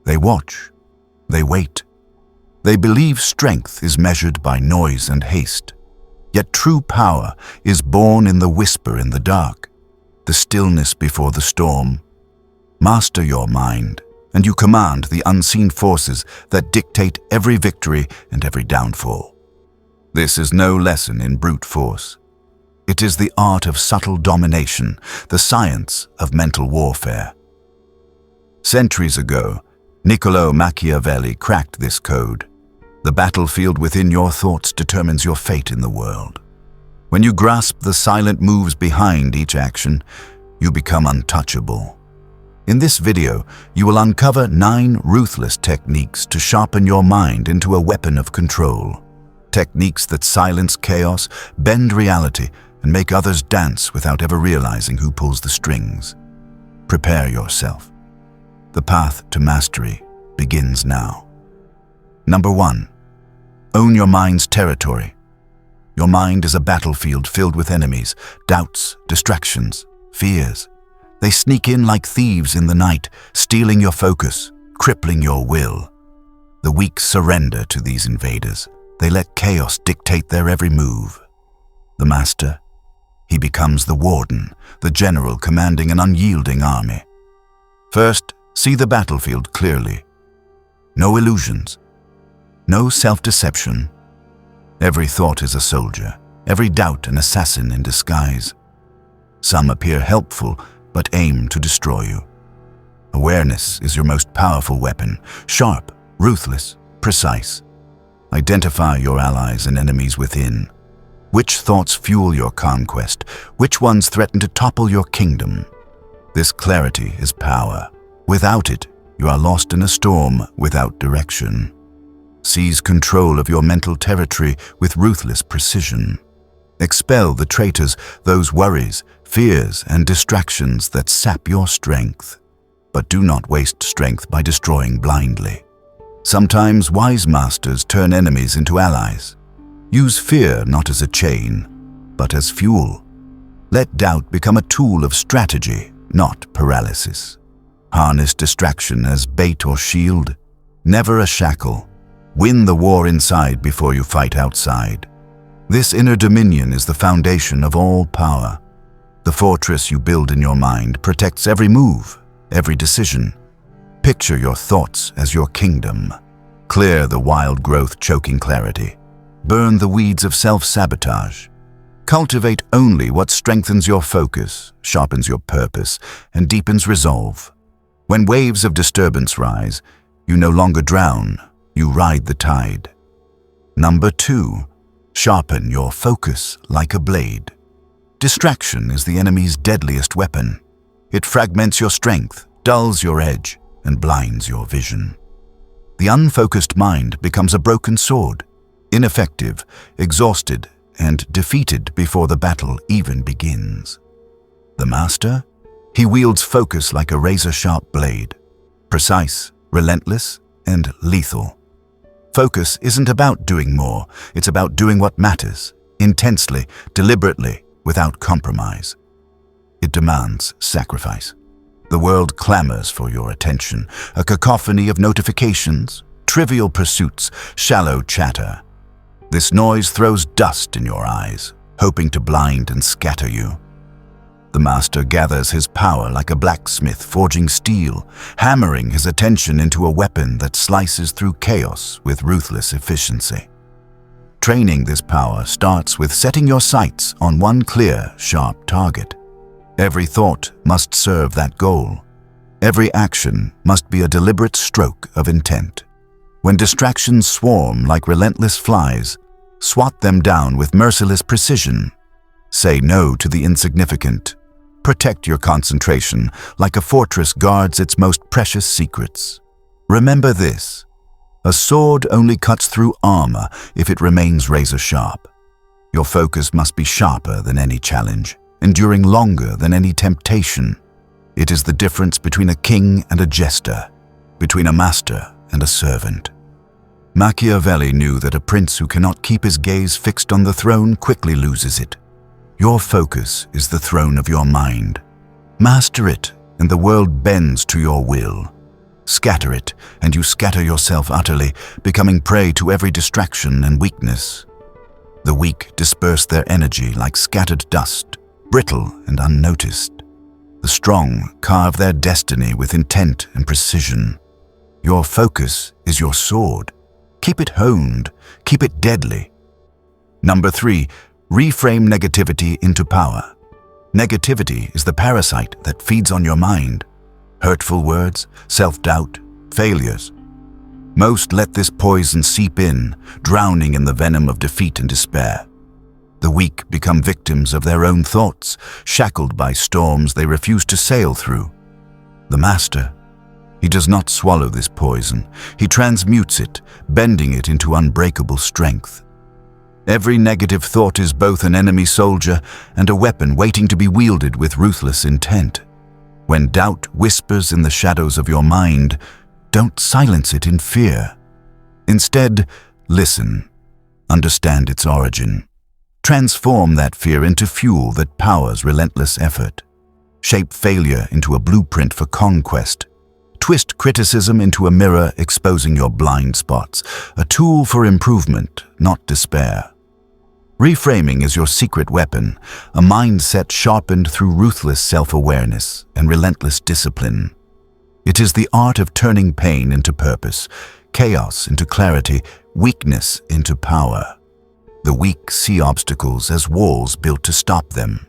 They watch. They wait. They believe strength is measured by noise and haste. Yet true power is born in the whisper in the dark, the stillness before the storm. Master your mind, and you command the unseen forces that dictate every victory and every downfall. This is no lesson in brute force. It is the art of subtle domination, the science of mental warfare. Centuries ago, Niccolo Machiavelli cracked this code. The battlefield within your thoughts determines your fate in the world. When you grasp the silent moves behind each action, you become untouchable. In this video, you will uncover 9 ruthless techniques to sharpen your mind into a weapon of control. Techniques that silence chaos, bend reality, and make others dance without ever realizing who pulls the strings. Prepare yourself. The path to mastery begins now. Number 1. Own your mind's territory. Your mind is a battlefield filled with enemies, doubts, distractions, fears. They sneak in like thieves in the night, stealing your focus, crippling your will. The weak surrender to these invaders. They let chaos dictate their every move. The master, he becomes the warden, the general commanding an unyielding army. First, see the battlefield clearly. No illusions. No self-deception. Every thought is a soldier, every doubt an assassin in disguise. Some appear helpful, but aim to destroy you. Awareness is your most powerful weapon, sharp, ruthless, precise. Identify your allies and enemies within. Which thoughts fuel your conquest? Which ones threaten to topple your kingdom? This clarity is power. Without it, you are lost in a storm without direction. Seize control of your mental territory with ruthless precision. Expel the traitors, those worries, fears, and distractions that sap your strength. But do not waste strength by destroying blindly. Sometimes wise masters turn enemies into allies. Use fear not as a chain, but as fuel. Let doubt become a tool of strategy, not paralysis. Harness distraction as bait or shield, never a shackle. Win the war inside before you fight outside. This inner dominion is the foundation of all power. The fortress you build in your mind protects every move, every decision. Picture your thoughts as your kingdom. Clear the wild growth choking clarity. Burn the weeds of self-sabotage. Cultivate only what strengthens your focus, sharpens your purpose, and deepens resolve. When waves of disturbance rise, you no longer drown, you ride the tide. Number 2. Sharpen your focus like a blade. Distraction is the enemy's deadliest weapon. It fragments your strength, dulls your edge, and blinds your vision. The unfocused mind becomes a broken sword, ineffective, exhausted, and defeated before the battle even begins. The master? He wields focus like a razor-sharp blade, precise, relentless, and lethal. Focus isn't about doing more, it's about doing what matters, intensely, deliberately, without compromise. It demands sacrifice. The world clamors for your attention, a cacophony of notifications, trivial pursuits, shallow chatter. This noise throws dust in your eyes, hoping to blind and scatter you. The master gathers his power like a blacksmith forging steel, hammering his attention into a weapon that slices through chaos with ruthless efficiency. Training this power starts with setting your sights on one clear, sharp target. Every thought must serve that goal. Every action must be a deliberate stroke of intent. When distractions swarm like relentless flies, swat them down with merciless precision. Say no to the insignificant. Protect your concentration like a fortress guards its most precious secrets. Remember this: a sword only cuts through armor if it remains razor-sharp. Your focus must be sharper than any challenge, enduring longer than any temptation. It is the difference between a king and a jester, between a master and a servant. Machiavelli knew that a prince who cannot keep his gaze fixed on the throne quickly loses it. Your focus is the throne of your mind. Master it, and the world bends to your will. Scatter it, and you scatter yourself utterly, becoming prey to every distraction and weakness. The weak disperse their energy like scattered dust, brittle and unnoticed. The strong carve their destiny with intent and precision. Your focus is your sword. Keep it honed, keep it deadly. Number 3, reframe negativity into power. Negativity is the parasite that feeds on your mind. Hurtful words, self-doubt, failures. Most let this poison seep in, drowning in the venom of defeat and despair. The weak become victims of their own thoughts, shackled by storms they refuse to sail through. The master, he does not swallow this poison. He transmutes it, bending it into unbreakable strength. Every negative thought is both an enemy soldier and a weapon waiting to be wielded with ruthless intent. When doubt whispers in the shadows of your mind, don't silence it in fear. Instead, listen. Understand its origin. Transform that fear into fuel that powers relentless effort. Shape failure into a blueprint for conquest. Twist criticism into a mirror exposing your blind spots, a tool for improvement, not despair. Reframing is your secret weapon, a mindset sharpened through ruthless self-awareness and relentless discipline. It is the art of turning pain into purpose, chaos into clarity, weakness into power. The weak see obstacles as walls built to stop them.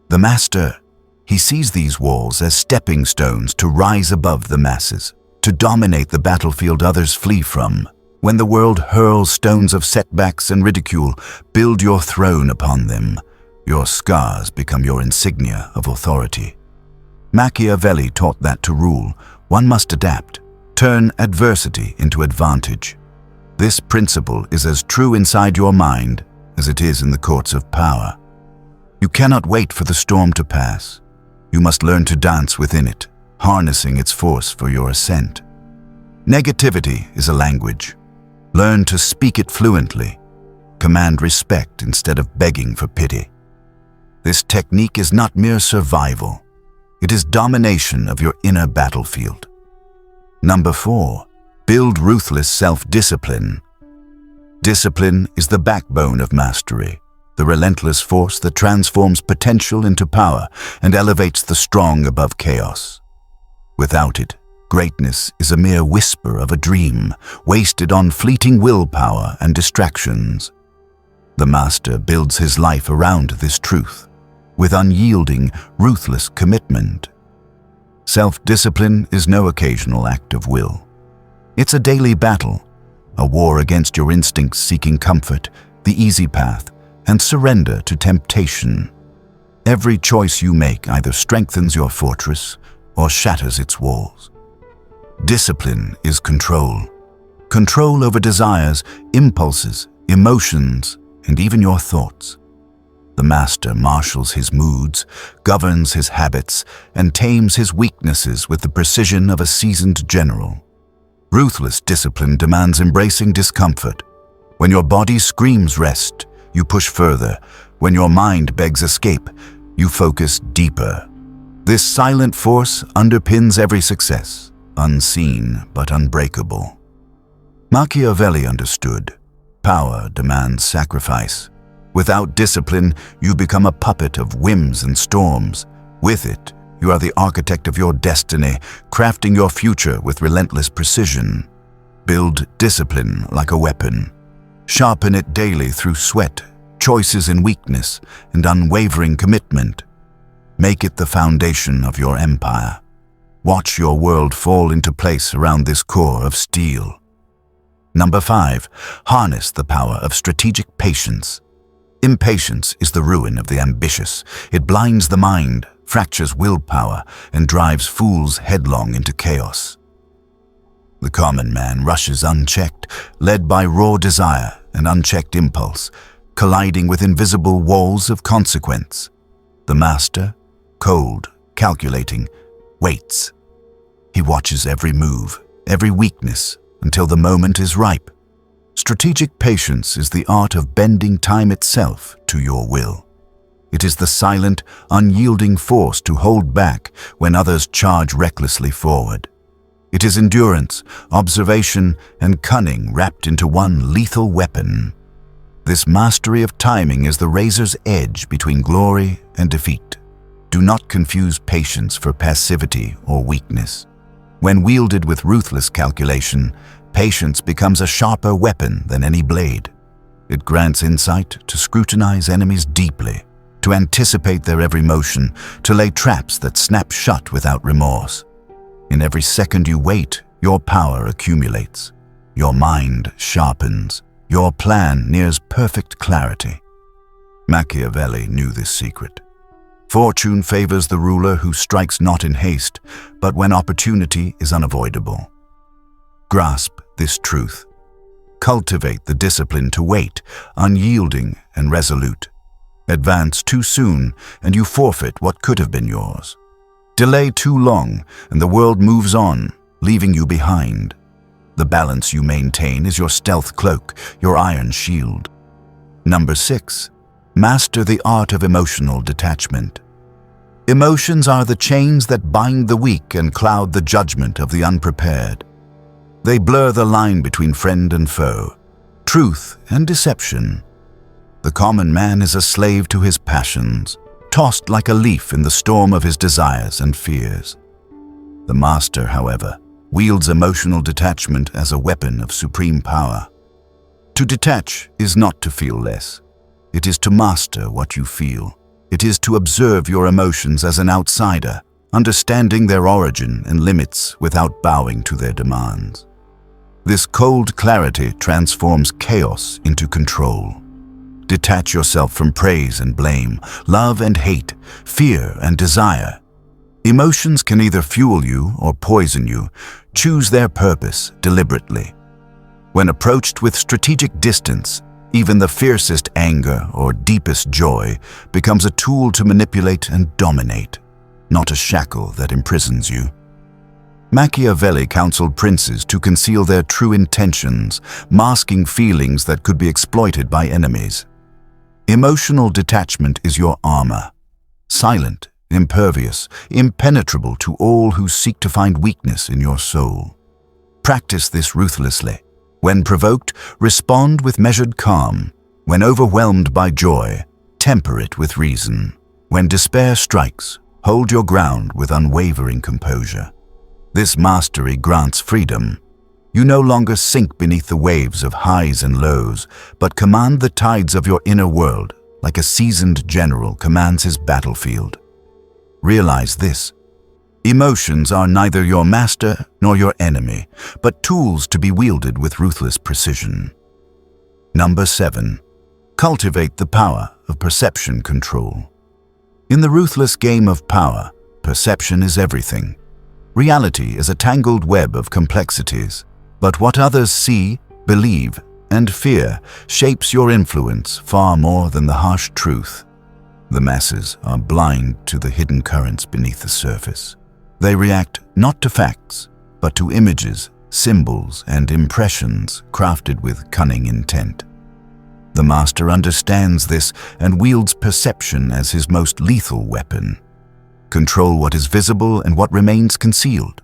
The master, he sees these walls as stepping stones to rise above the masses, to dominate the battlefield others flee from. When the world hurls stones of setbacks and ridicule, build your throne upon them. Your scars become your insignia of authority. Machiavelli taught that to rule, one must adapt, turn adversity into advantage. This principle is as true inside your mind as it is in the courts of power. You cannot wait for the storm to pass. You must learn to dance within it, harnessing its force for your ascent. Negativity is a language. Learn to speak it fluently. Command respect instead of begging for pity. This technique is not mere survival. It is domination of your inner battlefield. Number 4, build ruthless self-discipline. Discipline is the backbone of mastery, the relentless force that transforms potential into power and elevates the strong above chaos. Without it, greatness is a mere whisper of a dream, wasted on fleeting willpower and distractions. The master builds his life around this truth, with unyielding, ruthless commitment. Self-discipline is no occasional act of will. It's a daily battle, a war against your instincts seeking comfort, the easy path, and surrender to temptation. Every choice you make either strengthens your fortress or shatters its walls. Discipline is control. Control over desires, impulses, emotions, and even your thoughts. The master marshals his moods, governs his habits, and tames his weaknesses with the precision of a seasoned general. Ruthless discipline demands embracing discomfort. When your body screams rest, you push further. When your mind begs escape, you focus deeper. This silent force underpins every success, unseen but unbreakable. Machiavelli understood. Power demands sacrifice. Without discipline, you become a puppet of whims and storms. With it, you are the architect of your destiny, crafting your future with relentless precision. Build discipline like a weapon. Sharpen it daily through sweat, choices in weakness, and unwavering commitment. Make it the foundation of your empire. Watch your world fall into place around this core of steel. Number 5, harness the power of strategic patience. Impatience is the ruin of the ambitious. It blinds the mind, fractures willpower, and drives fools headlong into chaos. The common man rushes unchecked, led by raw desire and unchecked impulse, colliding with invisible walls of consequence. The master, cold, calculating, waits. He watches every move, every weakness, until the moment is ripe. Strategic patience is the art of bending time itself to your will. It is the silent, unyielding force to hold back when others charge recklessly forward. It is endurance, observation, and cunning wrapped into one lethal weapon. This mastery of timing is the razor's edge between glory and defeat. Do not confuse patience for passivity or weakness. When wielded with ruthless calculation, patience becomes a sharper weapon than any blade. It grants insight to scrutinize enemies deeply, to anticipate their every motion, to lay traps that snap shut without remorse. In every second you wait, your power accumulates. Your mind sharpens. Your plan nears perfect clarity. Machiavelli knew this secret. Fortune favors the ruler who strikes not in haste, but when opportunity is unavoidable. Grasp this truth. Cultivate the discipline to wait, unyielding and resolute. Advance too soon, and you forfeit what could have been yours. Delay too long, and the world moves on, leaving you behind. The balance you maintain is your stealth cloak, your iron shield. Number 6. Master the art of emotional detachment. Emotions are the chains that bind the weak and cloud the judgment of the unprepared. They blur the line between friend and foe, truth and deception. The common man is a slave to his passions, tossed like a leaf in the storm of his desires and fears. The master, however, wields emotional detachment as a weapon of supreme power. To detach is not to feel less. It is to master what you feel. It is to observe your emotions as an outsider, understanding their origin and limits without bowing to their demands. This cold clarity transforms chaos into control. Detach yourself from praise and blame, love and hate, fear and desire. Emotions can either fuel you or poison you. Choose their purpose deliberately. When approached with strategic distance, even the fiercest anger or deepest joy becomes a tool to manipulate and dominate, not a shackle that imprisons you. Machiavelli counseled princes to conceal their true intentions, masking feelings that could be exploited by enemies. Emotional detachment is your armor, silent, impervious, impenetrable to all who seek to find weakness in your soul. Practice this ruthlessly. When provoked, respond with measured calm. When overwhelmed by joy, temper it with reason. When despair strikes, hold your ground with unwavering composure. This mastery grants freedom. You no longer sink beneath the waves of highs and lows, but command the tides of your inner world like a seasoned general commands his battlefield. Realize this: emotions are neither your master nor your enemy, but tools to be wielded with ruthless precision. Number 7. Cultivate the power of perception control. In the ruthless game of power, perception is everything. Reality is a tangled web of complexities, but what others see, believe, and fear shapes your influence far more than the harsh truth. The masses are blind to the hidden currents beneath the surface. They react not to facts, but to images, symbols, and impressions crafted with cunning intent. The master understands this and wields perception as his most lethal weapon. Control what is visible and what remains concealed.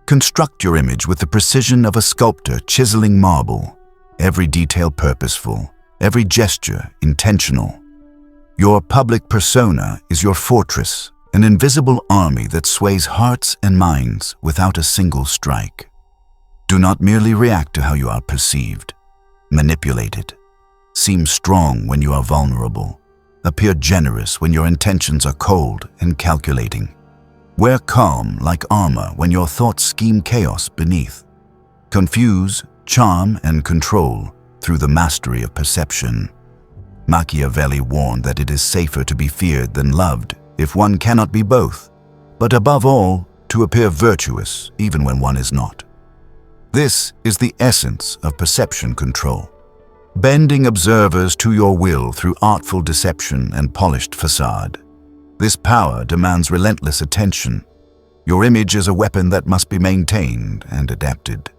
Construct your image with the precision of a sculptor chiseling marble, every detail purposeful, every gesture intentional. Your public persona is your fortress, an invisible army that sways hearts and minds without a single strike. Do not merely react to how you are perceived. Manipulate it. Seem strong when you are vulnerable. Appear generous when your intentions are cold and calculating. Wear calm like armor when your thoughts scheme chaos beneath. Confuse, charm, and control through the mastery of perception. Machiavelli warned that it is safer to be feared than loved if one cannot be both, but above all, to appear virtuous even when one is not. This is the essence of perception control. Bending observers to your will through artful deception and polished facade. This power demands relentless attention. Your image is a weapon that must be maintained and adapted.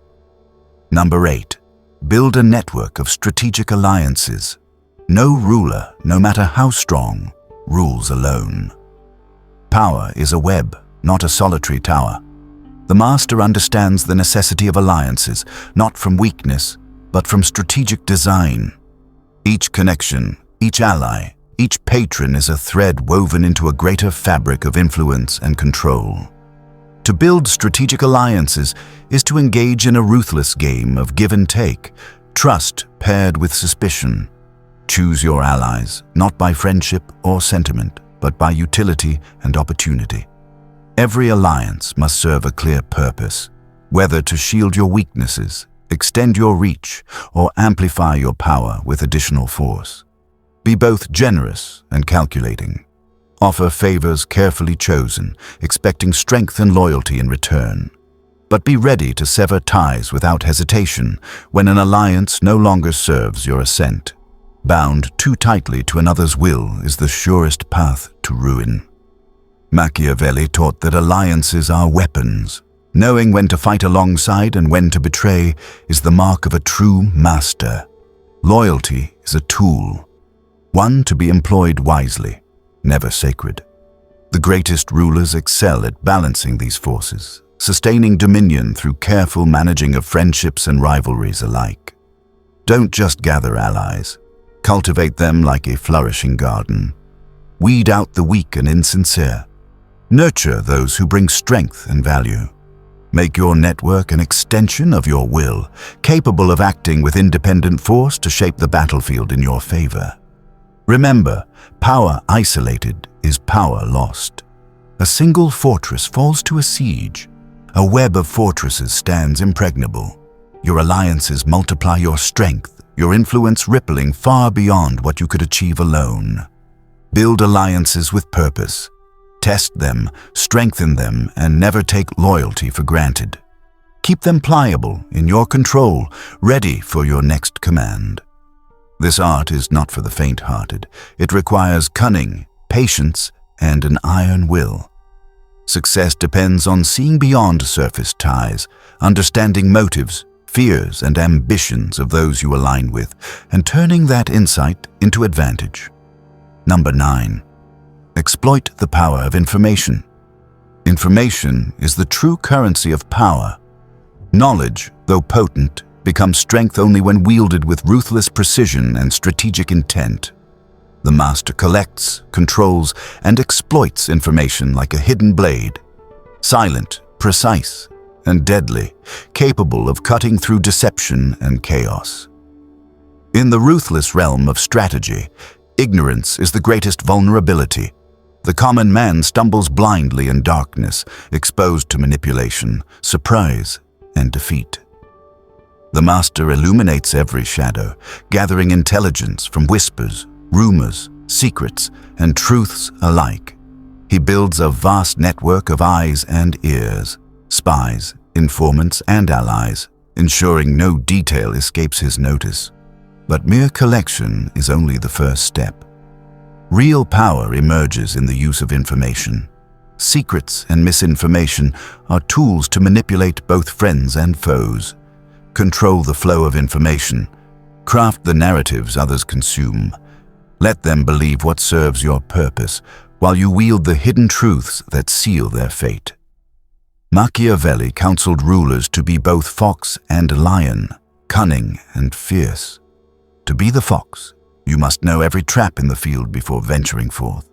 Number 8. Build a network of strategic alliances. No ruler, no matter how strong, rules alone. Power is a web, not a solitary tower. The master understands the necessity of alliances, not from weakness, but from strategic design. Each connection, each ally, each patron is a thread woven into a greater fabric of influence and control. To build strategic alliances is to engage in a ruthless game of give and take, trust paired with suspicion. Choose your allies, not by friendship or sentiment, but by utility and opportunity. Every alliance must serve a clear purpose, whether to shield your weaknesses, extend your reach, or amplify your power with additional force. Be both generous and calculating. Offer favors carefully chosen, expecting strength and loyalty in return. But be ready to sever ties without hesitation when an alliance no longer serves your assent. Bound too tightly to another's will is the surest path to ruin. Machiavelli taught that alliances are weapons. Knowing when to fight alongside and when to betray is the mark of a true master. Loyalty is a tool, one to be employed wisely, never sacred. The greatest rulers excel at balancing these forces, sustaining dominion through careful managing of friendships and rivalries alike. Don't just gather allies. Cultivate them like a flourishing garden. Weed out the weak and insincere. Nurture those who bring strength and value. Make your network an extension of your will, capable of acting with independent force to shape the battlefield in your favor. Remember, power isolated is power lost. A single fortress falls to a siege. A web of fortresses stands impregnable. Your alliances multiply your strength, your influence rippling far beyond what you could achieve alone. Build alliances with purpose. Test them, strengthen them, and never take loyalty for granted. Keep them pliable, in your control, ready for your next command. This art is not for the faint-hearted. It requires cunning, patience, and an iron will. Success depends on seeing beyond surface ties, understanding motives, fears, and ambitions of those you align with, and turning that insight into advantage. Number 9. Exploit the power of information. Information is the true currency of power. Knowledge, though potent, becomes strength only when wielded with ruthless precision and strategic intent. The master collects, controls, and exploits information like a hidden blade. Silent, precise, and deadly, capable of cutting through deception and chaos. In the ruthless realm of strategy, ignorance is the greatest vulnerability. The common man stumbles blindly in darkness, exposed to manipulation, surprise, and defeat. The master illuminates every shadow, gathering intelligence from whispers, rumors, secrets, and truths alike. He builds a vast network of eyes and ears, spies, informants, and allies, ensuring no detail escapes his notice. But mere collection is only the first step. Real power emerges in the use of information. Secrets and misinformation are tools to manipulate both friends and foes. Control the flow of information. Craft the narratives others consume. Let them believe what serves your purpose, while you wield the hidden truths that seal their fate. Machiavelli counseled rulers to be both fox and lion, cunning and fierce. To be the fox, you must know every trap in the field before venturing forth.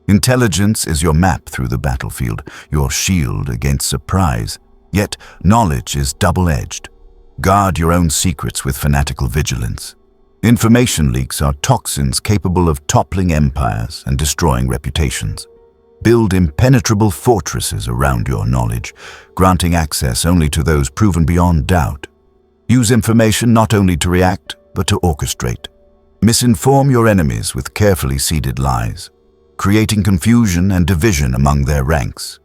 Intelligence is your map through the battlefield, your shield against surprise, yet knowledge is double-edged. Guard your own secrets with fanatical vigilance. Information leaks are toxins capable of toppling empires and destroying reputations. Build impenetrable fortresses around your knowledge, granting access only to those proven beyond doubt. Use information not only to react, but to orchestrate. Misinform your enemies with carefully seeded lies, creating confusion and division among their ranks.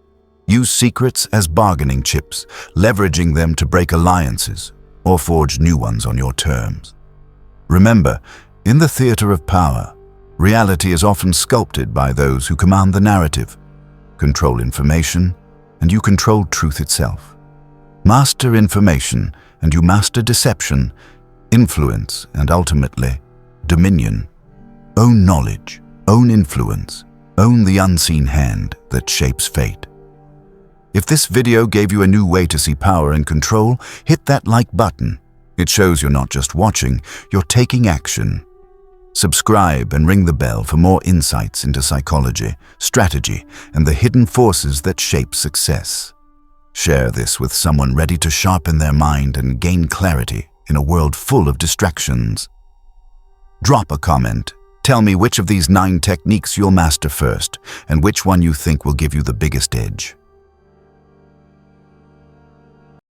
Use secrets as bargaining chips, leveraging them to break alliances or forge new ones on your terms. Remember, in the theater of power, reality is often sculpted by those who command the narrative. Control information, and you control truth itself. Master information, and you master deception, influence, and ultimately, dominion. Own knowledge, own influence, own the unseen hand that shapes fate. If this video gave you a new way to see power and control, hit that like button. It shows you're not just watching, you're taking action. Subscribe and ring the bell for more insights into psychology, strategy, and the hidden forces that shape success. Share this with someone ready to sharpen their mind and gain clarity in a world full of distractions. Drop a comment. Tell me which of these 9 techniques you'll master first and which one you think will give you the biggest edge.